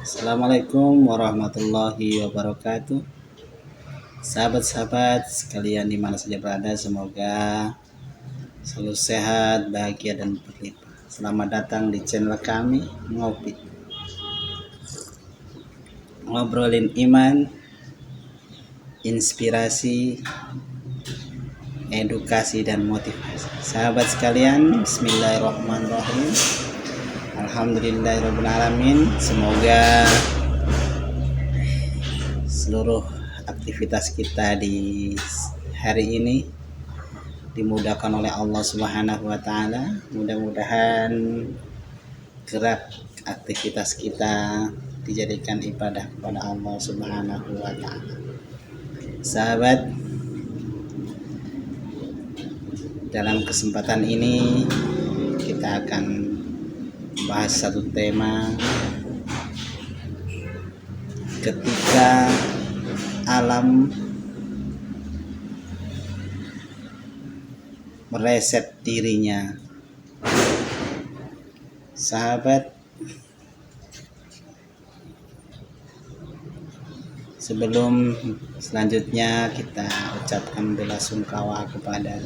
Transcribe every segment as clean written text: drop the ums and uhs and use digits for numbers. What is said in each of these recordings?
Assalamualaikum warahmatullahi wabarakatuh. Sahabat-sahabat sekalian di mana saja berada, semoga selalu sehat, bahagia dan berlimpah. Selamat datang di channel kami Ngopi. Ngobrolin iman, inspirasi, edukasi dan motivasi. Sahabat sekalian, bismillahirrahmanirrahim. Alhamdulillahirrahmanirrahim. Semoga seluruh aktivitas kita di hari ini dimudahkan oleh Allah Subhanahu wa taala. Mudah-mudahan gerak aktivitas kita dijadikan ibadah kepada Allah Subhanahu wa taala. Sahabat, dalam kesempatan ini kita akan bahas satu tema ketika alam mereset dirinya. Sahabat, sebelum selanjutnya kita ucapkan bela sungkawa kepada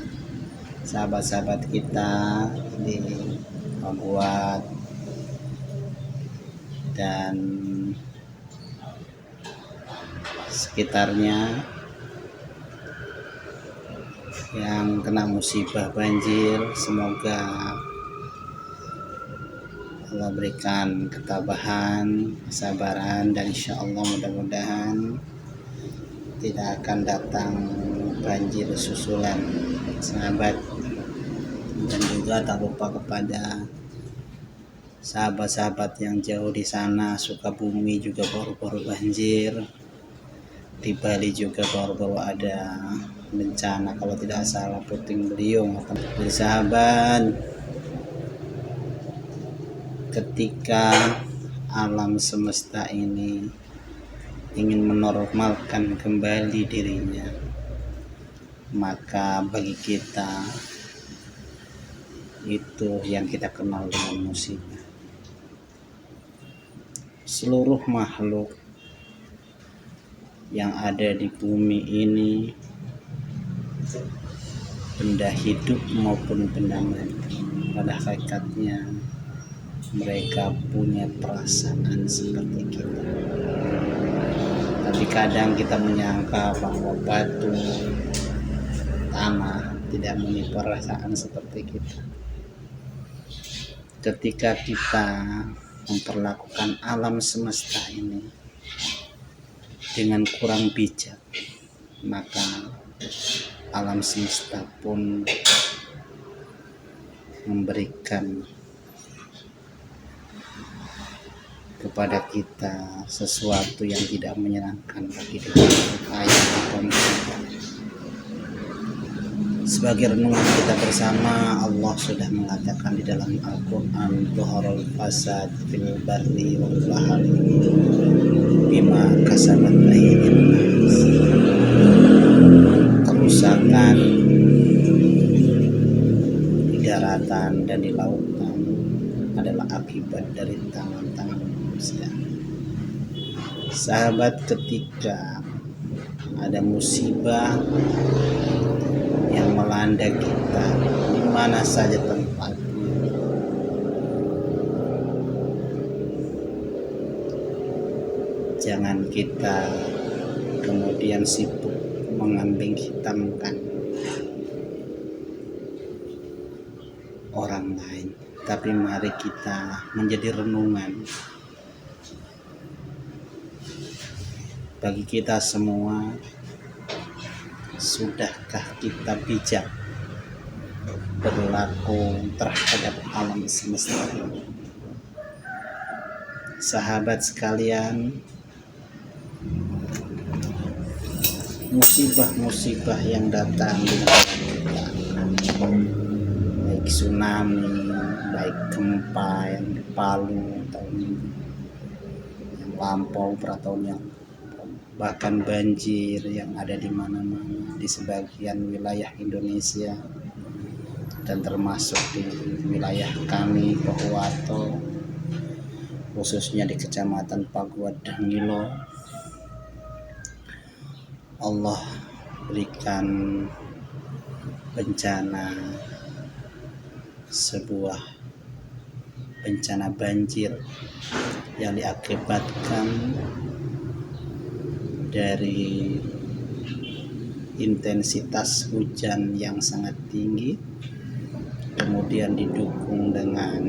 sahabat-sahabat kita di Pabuat dan sekitarnya yang kena musibah banjir. Semoga Allah berikan ketabahan, kesabaran, dan insya Allah mudah-mudahan tidak akan datang banjir susulan, sahabat. Dan juga tak lupa kepada sahabat-sahabat yang jauh di sana, Sukabumi juga baru-baru banjir, di Bali juga baru-baru ada bencana kalau tidak salah puting beliung. Jadi sahabat, ketika alam semesta ini ingin menormalkan kembali dirinya, maka bagi kita itu yang kita kenal dengan musibah. Seluruh makhluk yang ada di bumi ini, benda hidup maupun benda mati, pada hakikatnya mereka punya perasaan seperti kita. Tapi kadang kita menyangka bahwa batu, tanah tidak memiliki perasaan seperti kita. Ketika kita memperlakukan alam semesta ini dengan kurang bijak, maka alam semesta pun memberikan kepada kita sesuatu yang tidak menyenangkan bagi diri kita. Sebagai renungan kita bersama, Allah sudah mengatakan di dalam Al-Quran, "Dhuharul fasad fil barri wal bahri bima kasabat aydin nas." Kerusakan di daratan dan di lautan adalah akibat dari tangan-tangan manusia. Sahabat, ketika ada musibah yang melanda kita di mana saja tempatnya, jangan kita kemudian sibuk mengambing hitamkan orang lain, tapi mari kita menjadi renungan bagi kita semua. Sudahkah kita bijak berlaku terhadap alam semesta ini? Sahabat sekalian, musibah-musibah yang datang di negara kita, baik tsunami, baik gempa yang di Palu tahun yang lampau, tahun yang bahkan banjir yang ada di mana-mana di sebagian wilayah Indonesia dan termasuk di wilayah kami Pohuwato khususnya di Kecamatan Paguat Dangilo. Allah berikan bencana, sebuah bencana banjir yang diakibatkan dari intensitas hujan yang sangat tinggi, kemudian didukung dengan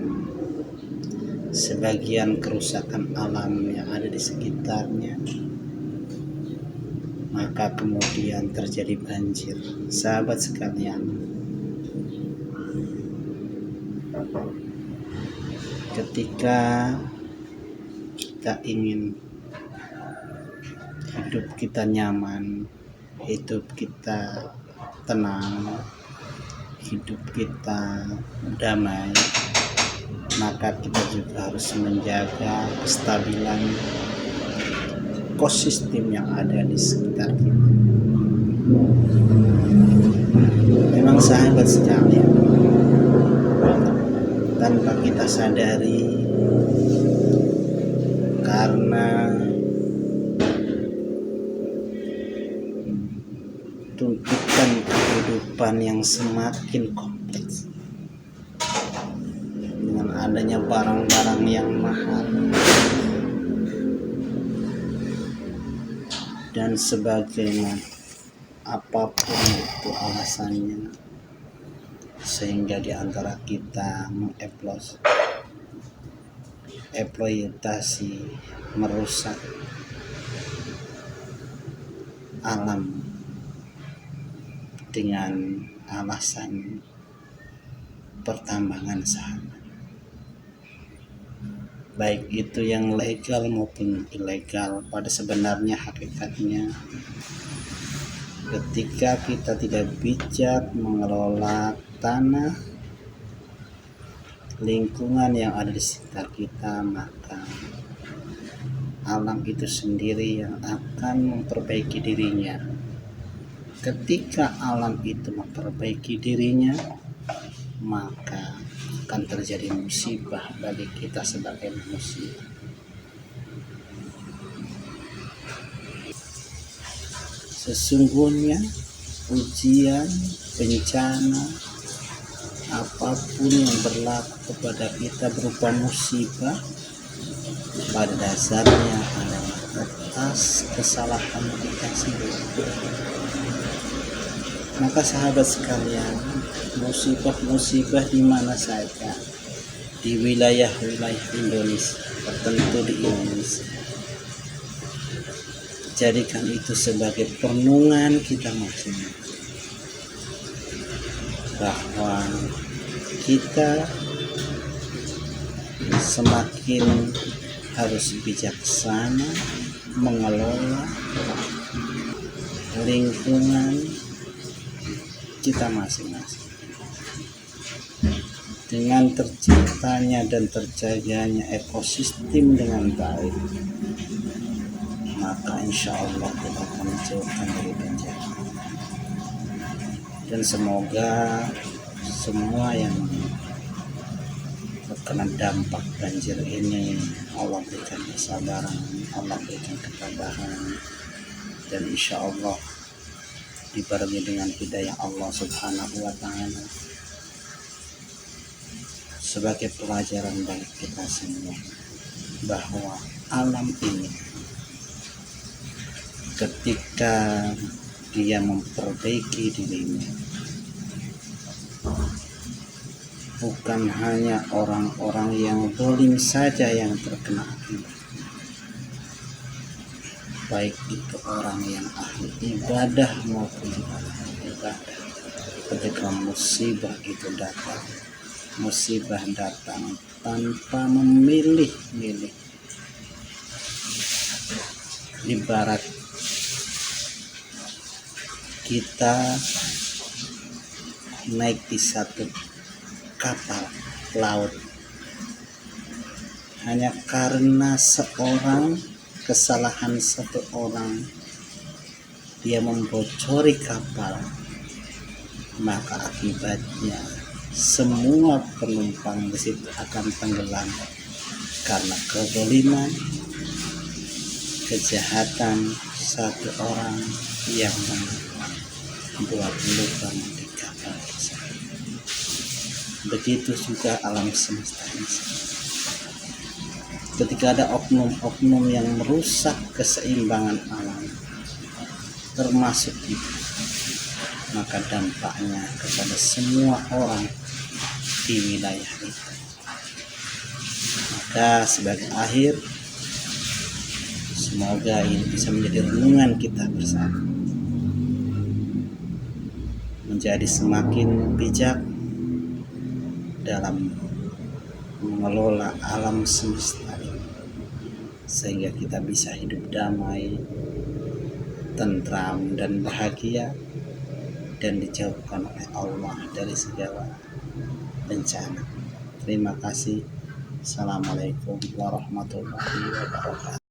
sebagian kerusakan alam yang ada di sekitarnya, maka kemudian terjadi banjir. Sahabat sekalian, ketika kita ingin hidup kita nyaman, hidup kita tenang, hidup kita damai, maka kita juga harus menjaga kestabilan ekosistem yang ada di sekitar kita. Memang sahabat sekalian, tanpa kita sadari, karena tuntutan kehidupan yang semakin kompleks, dengan adanya barang-barang yang mahal dan sebagainya, apapun itu alasannya, sehingga di antara kita eksploitasi, merusak alam dengan alasan pertambangan, sahabat. Baik itu yang legal maupun ilegal, pada sebenarnya hakikatnya ketika kita tidak bijak mengelola tanah, lingkungan yang ada di sekitar kita, maka alam itu sendiri yang akan memperbaiki dirinya. Ketika alam itu memperbaiki dirinya, maka akan terjadi musibah bagi kita sebagai manusia. Sesungguhnya ujian, bencana, apapun yang berlaku kepada kita berupa musibah, pada dasarnya adalah atas kesalahan kita sendiri. Maka sahabat sekalian, musibah-musibah di mana saja, di wilayah-wilayah Indonesia, tertentu di Indonesia, jadikan itu sebagai perenungan kita masing-masing, bahwa kita semakin harus bijaksana mengelola lingkungan kita masing-masing. Dengan terciptanya dan terjaganya ekosistem dengan baik, maka insya Allah kita akan menjauhkan dari bencana. Dan semoga semua yang terkena dampak banjir ini, Allah berikan kesabaran, Allah berikan ketabahan, dan insya Allah dibarengi dengan hidayah Allah Subhanahu wa Ta'ala sebagai pelajaran bagi kita semua, bahwa alam ini ketika dia memperbaiki dirinya, bukan hanya orang-orang yang zalim saja yang terkena akibat, baik itu orang yang ahli ibadah maupun ahli ibadah. Ketika musibah itu datang, musibah datang tanpa memilih-milih. Ibarat kita naik di satu kapal laut, hanya karena kesalahan satu orang, dia membocori kapal, maka akibatnya semua penumpang di situ akan tenggelam karena kezaliman, kejahatan satu orang yang membuat luka di kapal tersebut. Begitu juga alam semesta ini. Ketika ada oknum-oknum yang merusak keseimbangan alam, termasuk kita, maka dampaknya kepada semua orang di wilayah itu. Maka sebagai akhir, semoga ini bisa menjadi renungan kita bersama, menjadi semakin bijak dalam mengelola alam semesta ini, sehingga kita bisa hidup damai, tentram dan bahagia, dan dijauhkan oleh Allah dari segala bencana. Terima kasih. Assalamualaikum warahmatullahi wabarakatuh.